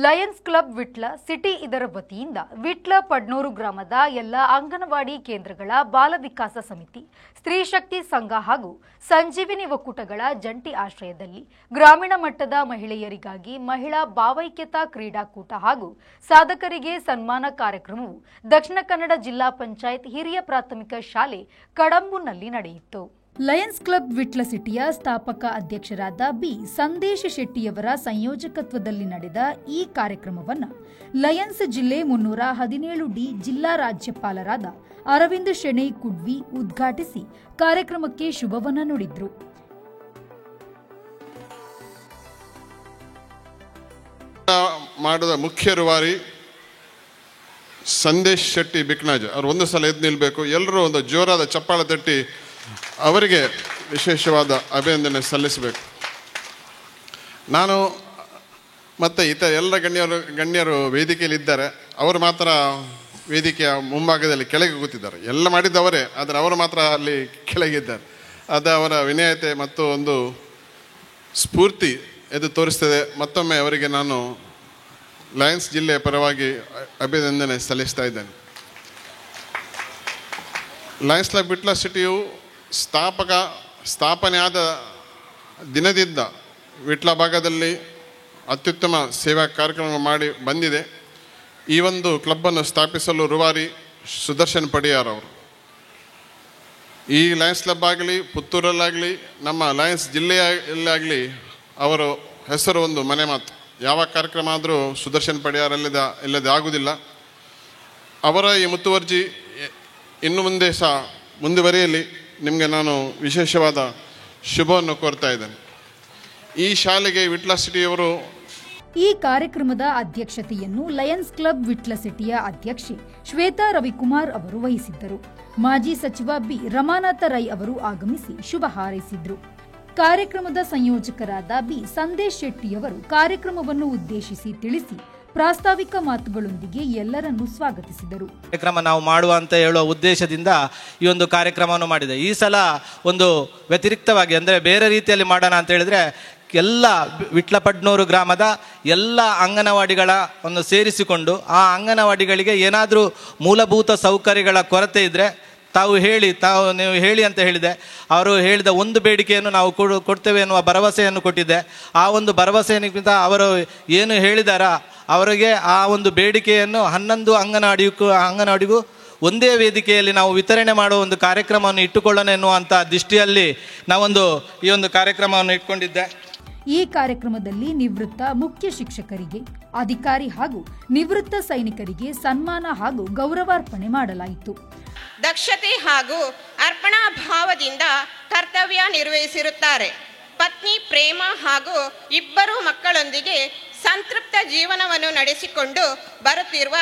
Lions club Vitla city ಇದರ ವತಿಯಿಂದ ವಿಟ್ಲ ಪಡ್ನೂರು ಗ್ರಾಮದ ಎಲ್ಲ ಅಂಗನವಾಡಿ ಕೇಂದ್ರಗಳ ಬಾಲ ವಿಕಾಸ ಸಮಿತಿ, ಸ್ತ್ರೀ ಶಕ್ತಿ ಸಂಘ ಹಾಗೂ ಸಂಜೀವಿನಿ ಒಕ್ಕೂಟಗಳ ಜಂಟಿ ಆಶ್ರಯದಲ್ಲಿ ಗ್ರಾಮೀಣ ಮಟ್ಟದ ಮಹಿಳೆಯರಿಗಾಗಿ ಮಹಿಳಾ ಭಾವೈಕ್ಯತಾ ಕ್ರೀಡಾಕೂಟ ಹಾಗೂ ಸಾಧಕರಿಗೆ ಸನ್ಮಾನ ಕಾರ್ಯಕ್ರಮವು ದಕ್ಷಿಣ ಕನ್ನಡ ಜಿಲ್ಲಾ ಪಂಚಾಯತ್ ಹಿರಿಯ ಪ್ರಾಥಮಿಕ ಶಾಲೆ ಕಡಂಬುನಲ್ಲಿ ನಡೆಯಿತು. ಲಯನ್ಸ್ ಕ್ಲಬ್ ವಿಟ್ಲ ಸಿಟಿಯ ಸ್ಥಾಪಕ ಅಧ್ಯಕ್ಷರಾದ ಬಿ ಸಂದೇಶ್ ಶೆಟ್ಟಿಯವರ ಸಂಯೋಜಕತ್ವದಲ್ಲಿ ನಡೆದ ಈ ಕಾರ್ಯಕ್ರಮವನ್ನು ಲಯನ್ಸ್ ಜಿಲ್ಲೆ 317ಡಿ ಜಿಲ್ಲಾ ರಾಜ್ಯಪಾಲರಾದ ಅರವಿಂದ್ ಶೆಣೈ ಕುಡ್ವಿ ಉದ್ಘಾಟಿಸಿ ಕಾರ್ಯಕ್ರಮಕ್ಕೆ ಶುಭವನ್ನ ನುಡಿದರು. ಮಾಡಿದ ಮುಖ್ಯ ರೂವಾರಿ ಸಂದೇಶ್ ಶೆಟ್ಟಿ ಬಿಕ್ನಾಜ್ ಅವರು ಒಂದು ಸಲ ಎದ್ದು ನಿಲ್ಲಬೇಕು. ಎಲ್ಲರೂ ಒಂದು ಜೋರಾದ ಚಪ್ಪಾಳೆ ತಟ್ಟಿ ಅವರಿಗೆ ವಿಶೇಷವಾದ ಅಭಿನಂದನೆ ಸಲ್ಲಿಸಬೇಕು. ನಾನು ಮತ್ತು ಇತರ ಎಲ್ಲ ಗಣ್ಯರು ವೇದಿಕೆಯಲ್ಲಿದ್ದಾರೆ. ಅವರು ಮಾತ್ರ ವೇದಿಕೆಯ ಮುಂಭಾಗದಲ್ಲಿ ಕೆಳಗೆ ಕೂತಿದ್ದಾರೆ. ಎಲ್ಲ ಮಾಡಿದ್ದವರೇ, ಆದರೆ ಅವರು ಮಾತ್ರ ಅಲ್ಲಿ ಕೆಳಗಿದ್ದಾರೆ. ಅದು ಅವರ ವಿನಯತೆ ಮತ್ತು ಒಂದು ಸ್ಫೂರ್ತಿ ಎದು ತೋರಿಸ್ತದೆ. ಮತ್ತೊಮ್ಮೆ ಅವರಿಗೆ ನಾನು ಲಯನ್ಸ್ ಜಿಲ್ಲೆಯ ಪರವಾಗಿ ಅಭಿನಂದನೆ ಸಲ್ಲಿಸ್ತಾ ಇದ್ದೇನೆ. ಲಯನ್ಸ್ ಕ್ಲಬ್ ವಿಟ್ಲ ಸಿಟಿಯು ಸ್ಥಾಪನೆಯಾದ ದಿನದಿಂದ ವಿಟ್ಲ ಭಾಗದಲ್ಲಿ ಅತ್ಯುತ್ತಮ ಸೇವಾ ಕಾರ್ಯಕ್ರಮ ಮಾಡಿ ಬಂದಿದೆ. ಈ ಒಂದು ಕ್ಲಬ್ಬನ್ನು ಸ್ಥಾಪಿಸಲು ರೂವಾರಿ ಸುದರ್ಶನ್ ಪಡಿಯಾರ್ ಅವರು. ಈ ಲಯನ್ಸ್ ಕ್ಲಬ್ ಆಗಲಿ, ಪುತ್ತೂರಲ್ಲಾಗಲಿ, ನಮ್ಮ ಲಯನ್ಸ್ ಜಿಲ್ಲೆಯಲ್ಲಾಗಲಿ ಅವರ ಹೆಸರು ಒಂದು ಮನೆ ಮಾತು. ಯಾವ ಕಾರ್ಯಕ್ರಮ ಆದರೂ ಸುದರ್ಶನ್ ಪಡಿಯಾರ್ ಇಲ್ಲದೆ ಆಗುವುದಿಲ್ಲ. ಅವರ ಈ ಮುತುವರ್ಜಿ ಇನ್ನು ಮುಂದೆ ಸಹ ಮುಂದುವರಿಯಲಿ. ನಿಮಗೆ ನಾನು ವಿಶೇಷವಾದ ಶುಭವನ್ನು ಕೋರ್ತಾ ಇದ್ದೇನೆ. ಈ ಶಾಲೆಗೆ ವಿಟ್ಲ ಸಿಟಿಯವರು ಈ ಕಾರ್ಯಕ್ರಮದ ಅಧ್ಯಕ್ಷತೆಯನ್ನು ಲಯನ್ಸ್ ಕ್ಲಬ್ ವಿಟ್ಲ ಸಿಟಿಯ ಅಧ್ಯಕ್ಷೆ ಶ್ವೇತಾ ರವಿಕುಮಾರ್ ಅವರು ವಹಿಸಿದ್ದರು. ಮಾಜಿ ಸಚಿವ ಬಿ ರಮಾನಾಥ ರೈ ಅವರು ಆಗಮಿಸಿ ಶುಭ ಹಾರೈಸಿದ್ರು. ಕಾರ್ಯಕ್ರಮದ ಸಂಯೋಜಕರಾದ ಬಿ ಸಂದೇಶ್ ಶೆಟ್ಟಿಯವರು ಕಾರ್ಯಕ್ರಮವನ್ನು ಉದ್ದೇಶಿಸಿ ತಿಳಿಸಿ ಪ್ರಾಸ್ತಾವಿಕ ಮಾತುಗಳೊಂದಿಗೆ ಎಲ್ಲರನ್ನೂ ಸ್ವಾಗತಿಸಿದರು. ಕಾರ್ಯಕ್ರಮ ನಾವು ಮಾಡುವ ಅಂತ ಹೇಳುವ ಉದ್ದೇಶದಿಂದ ಈ ಒಂದು ಕಾರ್ಯಕ್ರಮವನ್ನು ಮಾಡಿದೆ. ಈ ಸಲ ಒಂದು ವ್ಯತಿರಿಕ್ತವಾಗಿ ಅಂದರೆ ಬೇರೆ ರೀತಿಯಲ್ಲಿ ಮಾಡೋಣ ಅಂತ ಹೇಳಿದ್ರೆ ಎಲ್ಲ ವಿಟ್ಲ ಪಡ್ನೂರು ಗ್ರಾಮದ ಎಲ್ಲ ಅಂಗನವಾಡಿಗಳ ಒಂದು ಸೇರಿಸಿಕೊಂಡು ಆ ಅಂಗನವಾಡಿಗಳಿಗೆ ಏನಾದರೂ ಮೂಲಭೂತ ಸೌಕರ್ಯಗಳ ಕೊರತೆ ಇದ್ದರೆ ನೀವು ಹೇಳಿ ಅಂತ ಹೇಳಿದೆ. ಅವರು ಹೇಳಿದ ಒಂದು ಬೇಡಿಕೆಯನ್ನು ನಾವು ಕೊಡ್ತೇವೆ ಎನ್ನುವ ಭರವಸೆಯನ್ನು ಕೊಟ್ಟಿದ್ದೆ. ಆ ಒಂದು ಭರವಸೆಯಿಂದ ಅವರು ಏನು ಹೇಳಿದಾರ ಅವರಿಗೆ ಆ ಒಂದು ಬೇಡಿಕೆಯನ್ನು 11 ಅಂಗನವಾಡಿಗೂ ಒಂದೇ ವೇದಿಕೆಯಲ್ಲಿ ನಾವು ವಿತರಣೆ ಮಾಡುವ ಒಂದು ಕಾರ್ಯಕ್ರಮವನ್ನು ಇಟ್ಟುಕೊಳ್ಳೋಣ ಎನ್ನುವಂಥ ದೃಷ್ಟಿಯಲ್ಲಿ ಈ ಒಂದು ಕಾರ್ಯಕ್ರಮವನ್ನು ಇಟ್ಕೊಂಡಿದ್ದೆ. ಈ ಕಾರ್ಯಕ್ರಮದಲ್ಲಿ ನಿವೃತ್ತ ಮುಖ್ಯ ಶಿಕ್ಷಕರಿಗೆ, ಅಧಿಕಾರಿ ಹಾಗೂ ನಿವೃತ್ತ ಸೈನಿಕರಿಗೆ ಸನ್ಮಾನ ಹಾಗೂ ಗೌರವಾರ್ಪಣೆ ಮಾಡಲಾಯಿತು. ದಕ್ಷತೆ ಹಾಗೂ ಅರ್ಪಣಾ ಭಾವದಿಂದ ಕರ್ತವ್ಯ ನಿರ್ವಹಿಸಿರುತ್ತಾರೆ. ಪತ್ನಿ ಪ್ರೇಮ ಹಾಗೂ 2 ಮಕ್ಕಳೊಂದಿಗೆ ಸಂತೃಪ್ತ ಜೀವನವನ್ನು ನಡೆಸಿಕೊಂಡು ಬರುತ್ತಿರುವ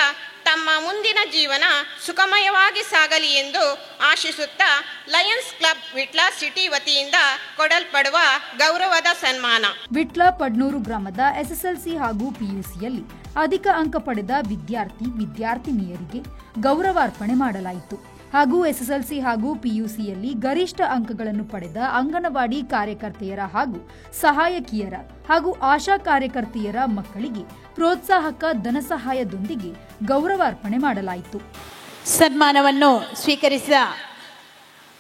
ತಮ್ಮ ಮುಂದಿನ ಜೀವನ ಸುಖಮಯವಾಗಿ ಸಾಗಲಿ ಎಂದು ಆಶಿಸುತ್ತಾ ಲಯನ್ಸ್ ಕ್ಲಬ್ ವಿಟ್ಲ ಸಿಟಿ ವತಿಯಿಂದ ಕೊಡಲ್ಪಡುವ ಗೌರವದ ಸನ್ಮಾನ. ವಿಟ್ಲ ಪಡ್ನೂರು ಗ್ರಾಮದ ಎಸ್ಎಸ್ಎಲ್ಸಿ ಹಾಗೂ ಪಿಯುಸಿಯಲ್ಲಿ ಅಧಿಕ ಅಂಕ ಪಡೆದ ವಿದ್ಯಾರ್ಥಿನಿಯರಿಗೆ ಗೌರವಾರ್ಪಣೆ ಮಾಡಲಾಯಿತು. ಹಾಗೂ ಎಸ್ಎಸ್ಎಲ್ಸಿ ಹಾಗೂ ಪಿಯುಸಿಯಲ್ಲಿ ಗರಿಷ್ಠ ಅಂಕಗಳನ್ನು ಪಡೆದ ಅಂಗನವಾಡಿ ಕಾರ್ಯಕರ್ತೆಯರ ಹಾಗೂ ಸಹಾಯಕಿಯರ ಹಾಗೂ ಆಶಾ ಕಾರ್ಯಕರ್ತೆಯರ ಮಕ್ಕಳಿಗೆ ಪ್ರೋತ್ಸಾಹಕ ಧನಸಹಾಯದೊಂದಿಗೆ ಗೌರವಾರ್ಪಣೆ ಮಾಡಲಾಯಿತು. ಸನ್ಮಾನವನ್ನು ಸ್ವೀಕರಿಸಿದ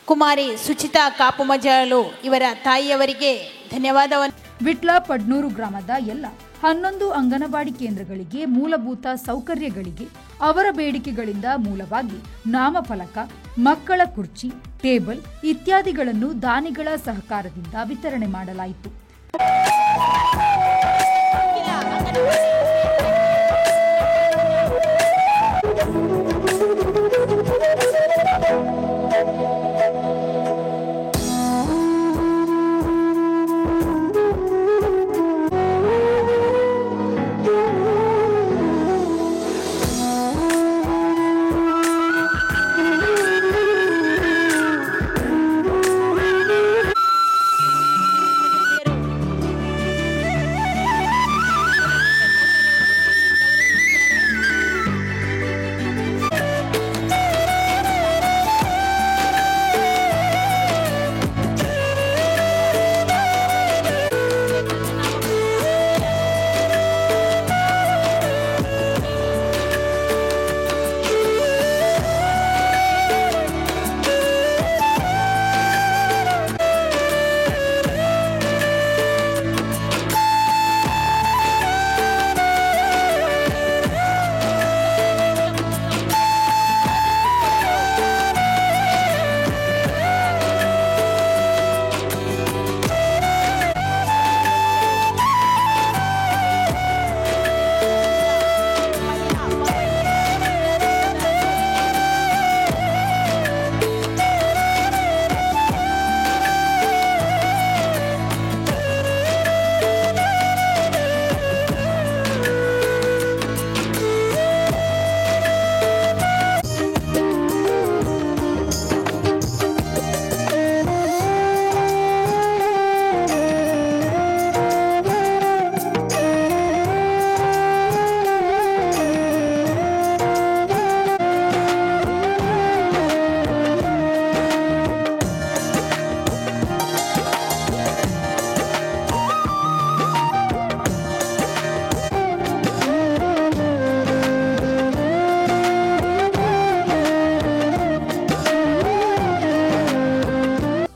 ಕುಮಾರಿ ಸುಚಿತಾ ಕಾಪುಮಜಾಳು ಇವರ ತಾಯಿಯವರಿಗೆ ಧನ್ಯವಾದವನ್ನು. ವಿಟ್ಲ ಪಡ್ನೂರು ಗ್ರಾಮದ ಎಲ್ಲ 11 ಅಂಗನವಾಡಿ ಕೇಂದ್ರಗಳಿಗೆ ಮೂಲಭೂತ ಸೌಕರ್ಯಗಳಿಗೆ ಅವರ ಬೇಡಿಕೆಗಳಿಂದ ಮೂಲವಾಗಿ ನಾಮಫಲಕ, ಮಕ್ಕಳ ಕುರ್ಚಿ, ಟೇಬಲ್ ಇತ್ಯಾದಿಗಳನ್ನು ದಾನಿಗಳ ಸಹಕಾರದಿಂದ ವಿತರಣೆ ಮಾಡಲಾಯಿತು.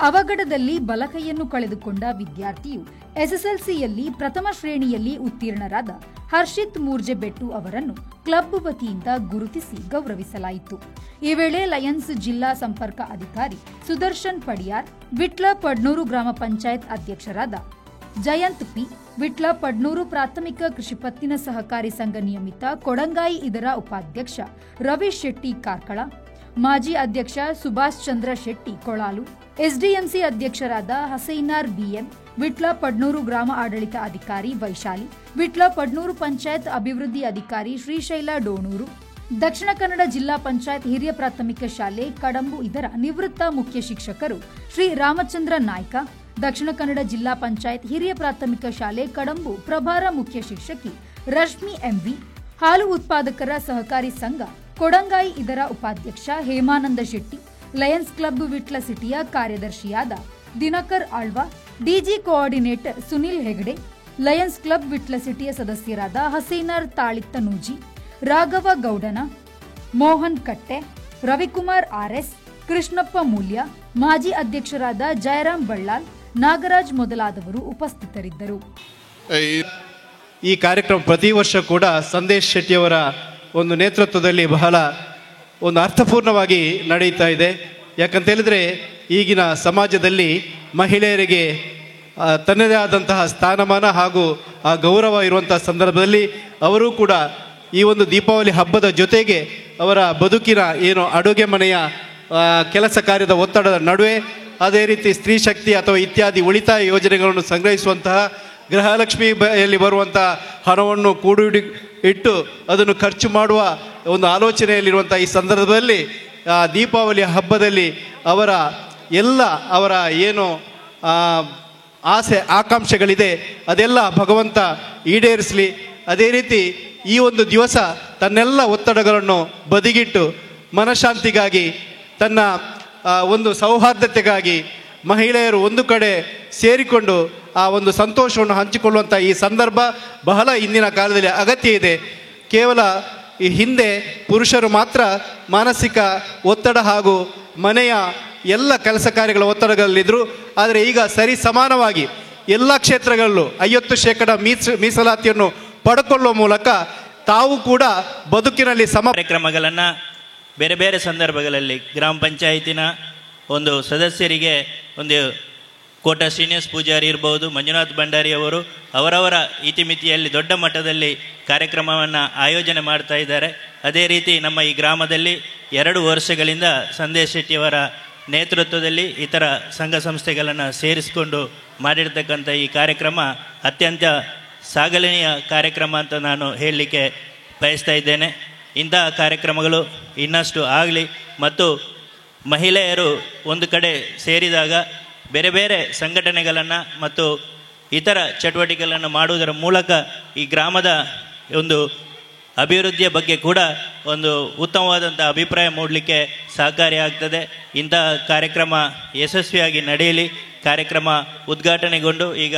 ಅವಘಡದಲ್ಲಿ ಬಲಕೈಯನ್ನು ಕಳೆದುಕೊಂಡ ವಿದ್ಯಾರ್ಥಿಯು ಎಸ್ಎಸ್ಎಲ್ಸಿಯಲ್ಲಿ ಪ್ರಥಮ ಶ್ರೇಣಿಯಲ್ಲಿ ಉತ್ತೀರ್ಣರಾದ ಹರ್ಷಿತ್ ಮೂರ್ಜೆಬೆಟ್ಟು ಅವರನ್ನು ಕ್ಲಬ್ ವತಿಯಿಂದ ಗುರುತಿಸಿ ಗೌರವಿಸಲಾಯಿತು. ಈ ವೇಳೆ ಲಯನ್ಸ್ ಜಿಲ್ಲಾ ಸಂಪರ್ಕ ಅಧಿಕಾರಿ ಸುದರ್ಶನ್ ಪಡಿಯಾರ್, ವಿಟ್ಲ ಪಡ್ನೂರು ಗ್ರಾಮ ಪಂಚಾಯತ್ ಅಧ್ಯಕ್ಷರಾದ ಜಯಂತ್ ಪಿ, ವಿಟ್ಲ ಪಡ್ನೂರು ಪ್ರಾಥಮಿಕ ಕೃಷಿ ಪತ್ತಿನ ಸಹಕಾರಿ ಸಂಘ ನಿಯಮಿತ ಕೊಡಂಗಾಯಿ ಇದರ ಉಪಾಧ್ಯಕ್ಷ ರವಿ ಶೆಟ್ಟಿ ಕಾರ್ಕಳ, ಮಾಜಿ ಅಧ್ಯಕ್ಷ ಸುಭಾಷ್ ಚಂದ್ರ ಶೆಟ್ಟಿ ಕೊಳಾಲು, ಎಸ್ಡಿಎಂಸಿ ಅಧ್ಯಕ್ಷರಾದ ಹಸೈನಾರ್ ಬಿಎಂ, ವಿಟ್ಲ ಪಡ್ನೂರು ಗ್ರಾಮ ಆಡಳಿತ ಅಧಿಕಾರಿ ವೈಶಾಲಿ, ವಿಟ್ಲ ಪಡ್ನೂರು ಪಂಚಾಯತ್ ಅಭಿವೃದ್ಧಿ ಅಧಿಕಾರಿ ಶ್ರೀಶೈಲ ಡೋಣೂರು, ದಕ್ಷಿಣ ಕನ್ನಡ ಜಿಲ್ಲಾ ಪಂಚಾಯತ್ ಹಿರಿಯ ಪ್ರಾಥಮಿಕ ಶಾಲೆ ಕಡಂಬು ಇದರ ನಿವೃತ್ತ ಮುಖ್ಯ ಶಿಕ್ಷಕರು ಶ್ರೀ ರಾಮಚಂದ್ರ ನಾಯ್ಕ, ದಕ್ಷಿಣ ಕನ್ನಡ ಜಿಲ್ಲಾ ಪಂಚಾಯತ್ ಹಿರಿಯ ಪ್ರಾಥಮಿಕ ಶಾಲೆ ಕಡಂಬು ಪ್ರಭಾರ ಮುಖ್ಯ ಶಿಕ್ಷಕಿ ರಶ್ಮಿ ಎಂವಿ, ಹಾಲು ಉತ್ಪಾದಕರ ಸಹಕಾರಿ ಸಂಘ ಕೊಡಂಗಾಯಿ ಇದರ ಉಪಾಧ್ಯಕ್ಷ ಹೇಮಾನಂದ ಶೆಟ್ಟಿ, ಲಯನ್ಸ್ ಕ್ಲಬ್ ವಿಟ್ಲ ಸಿಟಿಯ ಕಾರ್ಯದರ್ಶಿಯಾದ Dinakar Alva, DG coordinator Sunil Hegde, Lions club Vitla ಸಿಟಿಯ ಸದಸ್ಯರಾದ ಹಸೀನರ್ ತಾಳಿತ್ತನೂಜಿ, ರಾಘವ ಗೌಡನ, ಮೋಹನ್ ಕಟ್ಟೆ, ರವಿಕುಮಾರ್ ಆರ್ಎಸ್, ಕೃಷ್ಣಪ್ಪ ಮೂಲ್ಯ, ಮಾಜಿ ಅಧ್ಯಕ್ಷರಾದ ಜಯರಾಮ್ ಬಳ್ಳಾಲ್, ನಾಗರಾಜ್ ಮೊದಲಾದವರು ಉಪಸ್ಥಿತರಿದ್ದರು. ಈ ಕಾರ್ಯಕ್ರಮ ಪ್ರತಿ ವರ್ಷ ಕೂಡ ಸಂದೇಶ್ ಶೆಟ್ಟಿಯವರ ಒಂದು ನೇತೃತ್ವದಲ್ಲಿ ಬಹಳ ಒಂದು ಅರ್ಥಪೂರ್ಣವಾಗಿ ನಡೆಯುತ್ತಾ ಇದೆ. ಯಾಕಂತ ಹೇಳಿದ್ರೆ ಈಗಿನ ಸಮಾಜದಲ್ಲಿ ಮಹಿಳೆಯರಿಗೆ ತನ್ನದೇ ಆದಂತಹ ಸ್ಥಾನಮಾನ ಹಾಗೂ ಆ ಗೌರವ ಇರುವಂತಹ ಸಂದರ್ಭದಲ್ಲಿ ಅವರು ಕೂಡ ಈ ಒಂದು ದೀಪಾವಳಿ ಹಬ್ಬದ ಜೊತೆಗೆ ಅವರ ಬದುಕಿನ ಏನು ಅಡುಗೆ ಮನೆಯ ಕೆಲಸ ಕಾರ್ಯದ ಒತ್ತಡದ ನಡುವೆ ಅದೇ ರೀತಿ ಸ್ತ್ರೀ ಶಕ್ತಿ ಅಥವಾ ಇತ್ಯಾದಿ ಉಳಿತಾಯ ಯೋಜನೆಗಳನ್ನು ಸಂಗ್ರಹಿಸುವಂತಹ ಗೃಹಲಕ್ಷ್ಮಿಯಲ್ಲಿ ಬರುವಂತಹ ಹಣವನ್ನು ಇಟ್ಟು ಅದನ್ನು ಖರ್ಚು ಮಾಡುವ ಒಂದು ಆಲೋಚನೆಯಲ್ಲಿರುವಂಥ ಈ ಸಂದರ್ಭದಲ್ಲಿ ದೀಪಾವಳಿ ಹಬ್ಬದಲ್ಲಿ ಅವರ ಏನು ಆಸೆ ಆಕಾಂಕ್ಷೆಗಳಿದೆ ಅದೆಲ್ಲ ಭಗವಂತ ಈಡೇರಿಸಲಿ. ಅದೇ ರೀತಿ ಈ ಒಂದು ದಿವಸ ತನ್ನೆಲ್ಲ ಒತ್ತಡಗಳನ್ನು ಬದಿಗಿಟ್ಟು ಮನಃಶಾಂತಿಗಾಗಿ, ತನ್ನ ಒಂದು ಸೌಹಾರ್ದತೆಗಾಗಿ ಮಹಿಳೆಯರು ಒಂದು ಕಡೆ ಸೇರಿಕೊಂಡು ಆ ಒಂದು ಸಂತೋಷವನ್ನು ಹಂಚಿಕೊಳ್ಳುವಂಥ ಈ ಸಂದರ್ಭ ಬಹಳ ಇಂದಿನ ಕಾಲದಲ್ಲಿ ಅಗತ್ಯ ಇದೆ. ಕೇವಲ ಈ ಹಿಂದೆ ಪುರುಷರು ಮಾತ್ರ ಮಾನಸಿಕ ಒತ್ತಡ ಹಾಗೂ ಮನೆಯ ಎಲ್ಲ ಕೆಲಸ ಕಾರ್ಯಗಳ ಒತ್ತಡಗಳಲ್ಲಿದ್ದರು. ಆದರೆ ಈಗ ಸರಿ ಸಮಾನವಾಗಿ ಎಲ್ಲ ಕ್ಷೇತ್ರಗಳಲ್ಲೂ 50% ಮೀಸಲಾತಿಯನ್ನು ಪಡ್ಕೊಳ್ಳುವ ಮೂಲಕ ತಾವು ಕೂಡ ಬದುಕಿನಲ್ಲಿ ಕಾರ್ಯಕ್ರಮಗಳನ್ನು ಬೇರೆ ಬೇರೆ ಸಂದರ್ಭಗಳಲ್ಲಿ ಗ್ರಾಮ ಪಂಚಾಯಿತಿನ ಒಂದು ಸದಸ್ಯರಿಗೆ ಒಂದು ಕೋಟ ಶ್ರೀನಿವಾಸ್ ಪೂಜಾರಿ ಇರ್ಬೋದು, ಮಂಜುನಾಥ್ ಭಂಡಾರಿ ಅವರು ಅವರವರ ಇತಿಮಿತಿಯಲ್ಲಿ ದೊಡ್ಡ ಮಟ್ಟದಲ್ಲಿ ಕಾರ್ಯಕ್ರಮವನ್ನು ಆಯೋಜನೆ ಮಾಡ್ತಾ ಇದ್ದಾರೆ. ಅದೇ ರೀತಿ ನಮ್ಮ ಈ ಗ್ರಾಮದಲ್ಲಿ 2 ವರ್ಷಗಳಿಂದ ಸಂದೇಶ್ ಶೆಟ್ಟಿಯವರ ನೇತೃತ್ವದಲ್ಲಿ ಇತರ ಸಂಘ ಸಂಸ್ಥೆಗಳನ್ನು ಸೇರಿಸಿಕೊಂಡು ಮಾಡಿರ್ತಕ್ಕಂಥ ಈ ಕಾರ್ಯಕ್ರಮ ಅತ್ಯಂತ ಸಾಗಣೀಯ ಕಾರ್ಯಕ್ರಮ ಅಂತ ನಾನು ಹೇಳಲಿಕ್ಕೆ ಬಯಸ್ತಾ ಇದ್ದೇನೆ. ಇಂತಹ ಕಾರ್ಯಕ್ರಮಗಳು ಇನ್ನಷ್ಟು ಆಗಲಿ ಮತ್ತು ಮಹಿಳೆಯರು ಒಂದು ಕಡೆ ಸೇರಿದಾಗ ಬೇರೆ ಬೇರೆ ಸಂಘಟನೆಗಳನ್ನು ಮತ್ತು ಇತರ ಚಟುವಟಿಕೆಗಳನ್ನು ಮಾಡುವುದರ ಮೂಲಕ ಈ ಗ್ರಾಮದ ಒಂದು ಅಭಿವೃದ್ಧಿಯ ಬಗ್ಗೆ ಕೂಡ ಒಂದು ಉತ್ತಮವಾದಂಥ ಅಭಿಪ್ರಾಯ ಮೂಡಲಿಕ್ಕೆ ಸಹಕಾರಿಯಾಗ್ತದೆ. ಇಂತಹ ಕಾರ್ಯಕ್ರಮ ಯಶಸ್ವಿಯಾಗಿ ನಡೆಯಲಿ. ಕಾರ್ಯಕ್ರಮ ಉದ್ಘಾಟನೆಗೊಂಡು ಈಗ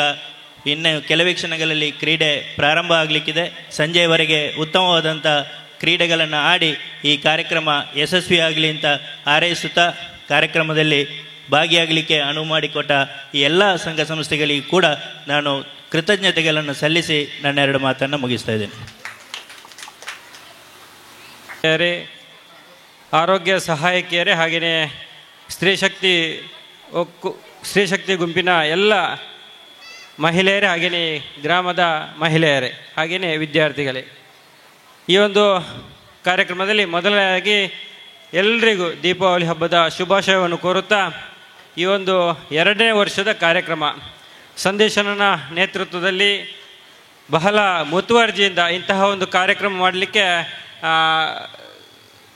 ಇನ್ನು ಕೆಲವೇ ಕ್ಷಣಗಳಲ್ಲಿ ಕ್ರೀಡೆ ಪ್ರಾರಂಭ ಆಗಲಿಕ್ಕಿದೆ. ಸಂಜೆಯವರೆಗೆ ಉತ್ತಮವಾದಂಥ ಕ್ರೀಡೆಗಳನ್ನು ಆಡಿ ಈ ಕಾರ್ಯಕ್ರಮ ಯಶಸ್ವಿಯಾಗಲಿ ಅಂತ ಹಾರೈಸುತ್ತಾ ಕಾರ್ಯಕ್ರಮದಲ್ಲಿ ಭಾಗಿಯಾಗಲಿಕ್ಕೆ ಅನುವು ಮಾಡಿಕೊಟ್ಟ ಈ ಎಲ್ಲ ಸಂಘ ಸಂಸ್ಥೆಗಳಿಗೂ ಕೂಡ ನಾನು ಕೃತಜ್ಞತೆಗಳನ್ನು ಸಲ್ಲಿಸಿ ನನ್ನ 2 ಮಾತನ್ನು ಮುಗಿಸ್ತಾ ಇದ್ದೇನೆ. ಆರೋಗ್ಯ ಸಹಾಯಕಿಯರೇ, ಹಾಗೆಯೇ ಸ್ತ್ರೀ ಶಕ್ತಿ ಗುಂಪಿನ ಎಲ್ಲ ಮಹಿಳೆಯರೇ, ಹಾಗೆಯೇ ಗ್ರಾಮದ ಮಹಿಳೆಯರೇ, ಹಾಗೆಯೇ ವಿದ್ಯಾರ್ಥಿಗಳೇ, ಈ ಒಂದು ಕಾರ್ಯಕ್ರಮದಲ್ಲಿ ಮೊದಲನೇದಾಗಿ ಎಲ್ರಿಗೂ ದೀಪಾವಳಿ ಹಬ್ಬದ ಶುಭಾಶಯವನ್ನು ಕೋರುತ್ತಾ ಈ ಒಂದು 2ನೇ ವರ್ಷದ ಕಾರ್ಯಕ್ರಮ ಸಂದೇಶನ ನೇತೃತ್ವದಲ್ಲಿ ಬಹಳ ಮುತುವರ್ಜಿಯಿಂದ ಇಂತಹ ಒಂದು ಕಾರ್ಯಕ್ರಮ ಮಾಡಲಿಕ್ಕೆ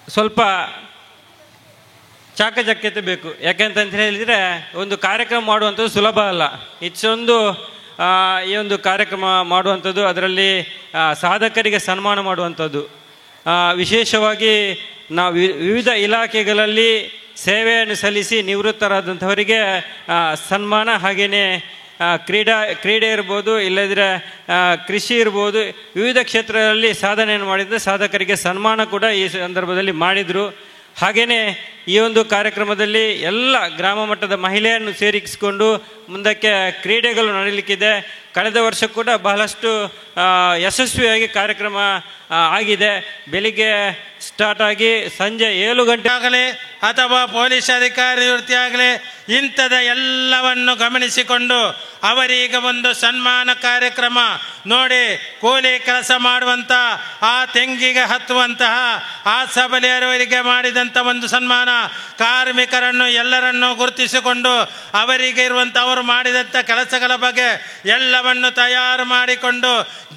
ಸ್ವಲ್ಪ ಚಾಕಚಕ್ಯತೆ ಬೇಕು. ಯಾಕೆಂತ ಹೇಳಿದರೆ ಒಂದು ಕಾರ್ಯಕ್ರಮ ಮಾಡುವಂಥದ್ದು ಸುಲಭ ಅಲ್ಲ. ಇಷ್ಟೊಂದು ಈ ಒಂದು ಕಾರ್ಯಕ್ರಮ ಮಾಡುವಂಥದ್ದು, ಅದರಲ್ಲಿ ಸಾಧಕರಿಗೆ ಸನ್ಮಾನ ಮಾಡುವಂಥದ್ದು, ವಿಶೇಷವಾಗಿ ನಾವು ವಿವಿಧ ಇಲಾಖೆಗಳಲ್ಲಿ ಸೇವೆಯನ್ನು ಸಲ್ಲಿಸಿ ನಿವೃತ್ತರಾದಂಥವರಿಗೆ ಸನ್ಮಾನ, ಹಾಗೆಯೇ ಕ್ರೀಡೆ ಇರ್ಬೋದು, ಇಲ್ಲದಿದ್ದರೆ ಕೃಷಿ ಇರ್ಬೋದು, ವಿವಿಧ ಕ್ಷೇತ್ರಗಳಲ್ಲಿ ಸಾಧನೆಯನ್ನು ಮಾಡಿದರೆ ಸಾಧಕರಿಗೆ ಸನ್ಮಾನ ಕೂಡ ಈ ಸಂದರ್ಭದಲ್ಲಿ ಮಾಡಿದರು. ಹಾಗೆಯೇ ಈ ಒಂದು ಕಾರ್ಯಕ್ರಮದಲ್ಲಿ ಎಲ್ಲ ಗ್ರಾಮ ಮಟ್ಟದ ಮಹಿಳೆಯನ್ನು ಸೇರಿಸಿಕೊಂಡು ಮುಂದಕ್ಕೆ ಕ್ರೀಡೆಗಳು ನಡೆಯಲಿಕ್ಕಿದೆ. ಕಳೆದ ವರ್ಷ ಕೂಡ ಬಹಳಷ್ಟು ಯಶಸ್ವಿಯಾಗಿ ಕಾರ್ಯಕ್ರಮ ಆಗಿದೆ. ಬೆಳಿಗ್ಗೆ ಸ್ಟಾರ್ಟ್ ಆಗಿ ಸಂಜೆ 7 ಗಂಟೆ ಆಗಲಿ ಅಥವಾ ಪೊಲೀಸ್ ಅಧಿಕಾರಿ ವೃತ್ತಿ ಆಗಲಿ ಇಂಥದ ಎಲ್ಲವನ್ನು ಗಮನಿಸಿಕೊಂಡು ಅವರೀಗ ಒಂದು ಸನ್ಮಾನ ಕಾರ್ಯಕ್ರಮ ನೋಡಿ, ಕೂಲಿ ಕೆಲಸ ಮಾಡುವಂಥ ಆ ತೆಂಗಿಗೆ ಹತ್ತುವಂತಹ ಆ ಸಬಲೆಯರವರಿಗೆ ಮಾಡಿದಂಥ ಒಂದು ಸನ್ಮಾನ, ಕಾರ್ಮಿಕರನ್ನು ಎಲ್ಲರನ್ನು ಗುರುತಿಸಿಕೊಂಡು ಅವರಿಗೆ ಇರುವಂಥ ಅವರು ಮಾಡಿದಂಥ ಕೆಲಸಗಳ ಬಗ್ಗೆ ಎಲ್ಲವನ್ನು ತಯಾರು ಮಾಡಿಕೊಂಡು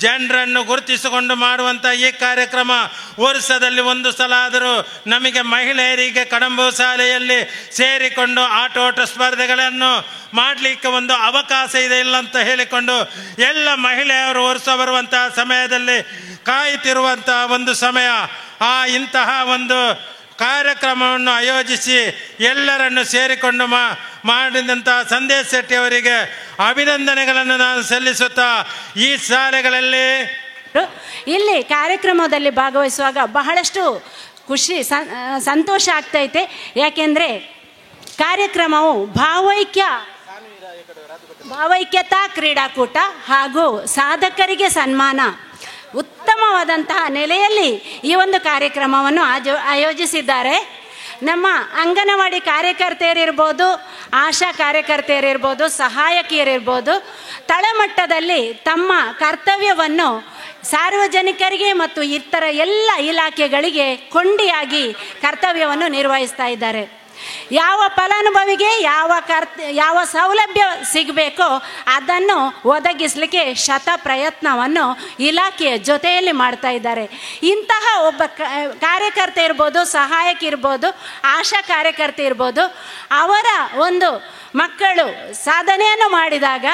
ಜನರನ್ನು ಗುರುತಿಸಿಕೊಂಡು ಮಾಡುವಂಥ ಈ ಕಾರ್ಯಕ್ರಮ ವರ್ಷದಲ್ಲಿ ಒಂದು ಸಲ ಆದರೂ ನಮಗೆ ಮಹಿಳೆಯರಿಗೆ ಕಡಂಬು ಶಾಲೆಯಲ್ಲಿ ಸೇರಿಕೊಂಡು ಆಟೋಟ ಸ್ಪರ್ಧೆಗಳನ್ನು ಮಾಡಲಿಕ್ಕೆ ಒಂದು ಅವಕಾಶ ಇದೆ ಇಲ್ಲ ಅಂತ ಹೇಳಿಕೊಂಡು ಎಲ್ಲ ಮಹಿಳೆಯರು ವರ್ಷ ಬರುವಂತಹ ಸಮಯದಲ್ಲಿ ಕಾಯುತ್ತಿರುವಂತಹ ಒಂದು ಸಮಯ. ಇಂತಹ ಒಂದು ಕಾರ್ಯಕ್ರಮವನ್ನು ಆಯೋಜಿಸಿ ಎಲ್ಲರನ್ನು ಸೇರಿಕೊಂಡು ಮಾಡಿದಂಥ ಸಂದೇಶ್ ಶೆಟ್ಟಿ ಅವರಿಗೆ ಅಭಿನಂದನೆಗಳನ್ನು ನಾನು ಸಲ್ಲಿಸುತ್ತಾ, ಈ ಶಾಲೆಗಳಲ್ಲಿ ಇಲ್ಲಿ ಕಾರ್ಯಕ್ರಮದಲ್ಲಿ ಭಾಗವಹಿಸುವಾಗ ಬಹಳಷ್ಟು ಖುಷಿ ಸಂತೋಷ ಆಗ್ತೈತೆ. ಯಾಕೆಂದರೆ ಕಾರ್ಯಕ್ರಮವು ಭಾವೈಕ್ಯತಾ ಕ್ರೀಡಾಕೂಟ ಹಾಗೂ ಸಾಧಕರಿಗೆ ಸನ್ಮಾನ ಉತ್ತಮವಾದಂತಹ ನೆಲೆಯಲ್ಲಿ ಈ ಒಂದು ಕಾರ್ಯಕ್ರಮವನ್ನು ಆಯೋಜಿಸಿದ್ದಾರೆ. ನಮ್ಮ ಅಂಗನವಾಡಿ ಕಾರ್ಯಕರ್ತೆಯರಿರ್ಬೋದು, ಆಶಾ ಕಾರ್ಯಕರ್ತೆಯರಿರ್ಬೋದು, ಸಹಾಯಕಿಯರಿರ್ಬೋದು, ತಳಮಟ್ಟದಲ್ಲಿ ತಮ್ಮ ಕರ್ತವ್ಯವನ್ನು ಸಾರ್ವಜನಿಕರಿಗೆ ಮತ್ತು ಇತರ ಎಲ್ಲ ಇಲಾಖೆಗಳಿಗೆ ಕೊಂಡಿಯಾಗಿ ಕರ್ತವ್ಯವನ್ನು ನಿರ್ವಹಿಸ್ತಾ ಇದ್ದಾರೆ. ಯಾವ ಫಲಾನುಭವಿಗೆ ಯಾವ ಸೌಲಭ್ಯ ಸಿಗಬೇಕೋ ಅದನ್ನು ಒದಗಿಸಲಿಕ್ಕೆ ಶತ ಪ್ರಯತ್ನವನ್ನು ಇಲಾಖೆಯ ಜೊತೆಯಲ್ಲಿ ಮಾಡ್ತಾ ಇದ್ದಾರೆ. ಇಂತಹ ಒಬ್ಬ ಕಾರ್ಯಕರ್ತೆ ಇರ್ಬೋದು, ಸಹಾಯಕ ಇರ್ಬೋದು, ಆಶಾ ಕಾರ್ಯಕರ್ತೆ ಇರ್ಬೋದು, ಅವರ ಒಂದು ಮಕ್ಕಳು ಸಾಧನೆಯನ್ನು ಮಾಡಿದಾಗ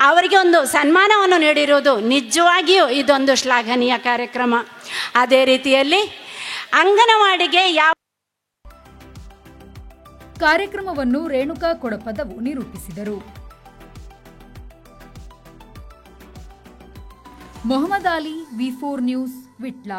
ಅವರಿಗೆ ಒಂದು ಸನ್ಮಾನವನ್ನು ನೀಡಿರುವುದು ನಿಜವಾಗಿಯೂ ಇದೊಂದು ಶ್ಲಾಘನೀಯ ಕಾರ್ಯಕ್ರಮ. ಅದೇ ರೀತಿಯಲ್ಲಿ ಅಂಗನವಾಡಿಗೆ ಕಾರ್ಯಕ್ರಮವನ್ನು ರೇಣುಕಾ ಕೊಡಪದವು ನಿರೂಪಿಸಿದರು. ಮೊಹಮ್ಮದ್ ಅಲಿ, ವಿ4 ನ್ಯೂಸ್, ವಿಟ್ಲ.